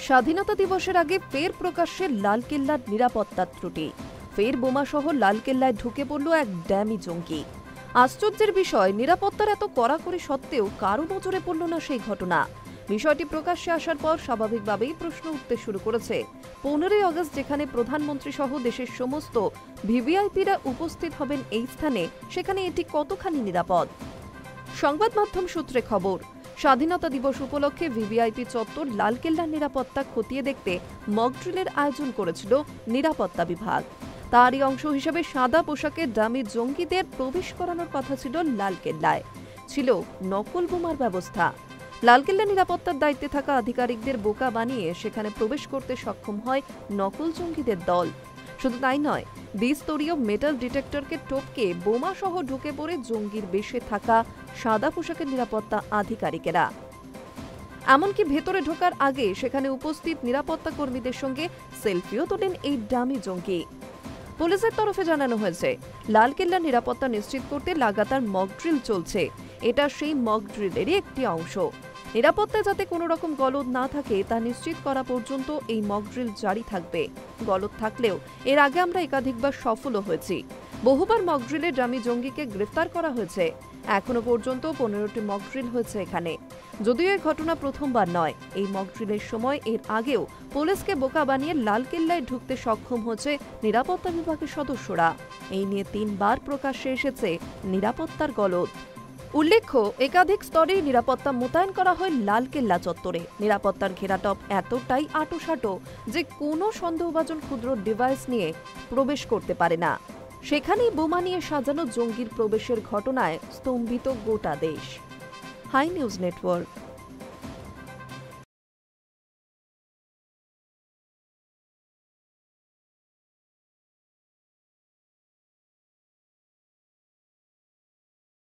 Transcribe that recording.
স্বাধীনতা দিবসের আগে ফের প্রকাশ্যে লালকেল্লার নিরাপত্তার ত্রুটি। ফের বোমাসহ লালকেল্লায় ঢুকে পড়ল এক ড্যামি জঙ্গি। আশ্চর্যের বিষয়, নিরাপত্তার এত কড়াকড়ি সত্ত্বেও কারো নজরে পড়ল না সেই ঘটনা। বিষয়টি প্রকাশ্যে আসার পর স্বাভাবিকভাবেই প্রশ্ন উঠতে শুরু করেছে। 15ই আগস্ট যেখানে প্রধানমন্ত্রী সহ দেশের সমস্ত ভিভিআইপিরা উপস্থিত হবেন এই স্থানে, সেখানে এটি কতখানি নিরাপদ? সংবাদ মাধ্যম সূত্রে খবর, স্বাধীনতা দিবস উপলক্ষে ভিভিআইপি চত্বর লালকেল্লার নিরাপত্তা খতিয়ে দেখতে মকড্রিলের আয়োজন করেছিল নিরাপত্তা বিভাগ। তারই অংশ হিসেবে সাদা পোশাকে ডামি জঙ্গিদের প্রবেশ করানোর কথা ছিল লালকেল্লায়। ছিল নকল বোমার ব্যবস্থা। লালকেল্লা নিরাপত্তার দায়িত্বে থাকা আধিকারিকদের বোকা বানিয়ে সেখানে প্রবেশ করতে সক্ষম হয় নকল জঙ্গিদের দল। শুধু তাই নয়, দ্বিস্তরীয় মেটাল ডিটেক্টরকে টপকে বোমা সহ ঢুকে পড়ে জঙ্গির বেশে থাকা সাদা পোশাকের নিরাপত্তা আধিকারিকেরা। এমনকি ভেতরে ঢোকার আগে সেখানে উপস্থিত নিরাপত্তা কর্মীদের সঙ্গে সেলফিও তোলেন এই ডামি জঙ্গি। পুলিশের তরফে জানানো হয়েছে, লালকেল্লার নিরাপত্তা নিশ্চিত করতে লাগাতার মকড্রিল চলছে। এটা সেই মকড্রিলেরই একটি অংশ। নিরাপত্তায় যাতে কোনো রকম গলদ না থাকে তা নিশ্চিত করা পর্যন্ত এই মকড্রিল জারি থাকবে। গলদ থাকলেও এর আগে আমরা একাধিকবার সফলও হয়েছি। বহুবার মকড্রিলে ডামি জঙ্গিকে গ্রেফতার করা হয়েছে। এখনো পর্যন্ত 15টি মকড্রিল হয়েছে এখানে। যদিও এই ঘটনা প্রথমবার নয়, এই মকড্রিলের সময় এর আগেও পুলিশকে বোকা বানিয়ে লালকেল্লায় ঢুকতে সক্ষম হয়েছে নিরাপত্তা বিভাগের সদস্যরা। এই নিয়ে 3 বার প্রকাশ্যে এসেছে নিরাপত্তার গলদ। উল্লেখ্য, একাধিক স্তরে নিরাপত্তা মোতায়েন করা হয় লালকেল্লা চত্বরে। নিরাপত্তার ঘেরাটপ এতটাই আঁটোসাঁটো যে কোনো সন্দেহভাজন ক্ষুদ্র ডিভাইস নিয়ে প্রবেশ করতে পারে না। সেখানেই বোমা নিয়ে সাজানো জঙ্গির প্রবেশের ঘটনায় স্তম্ভিত গোটা দেশ। Hi News network.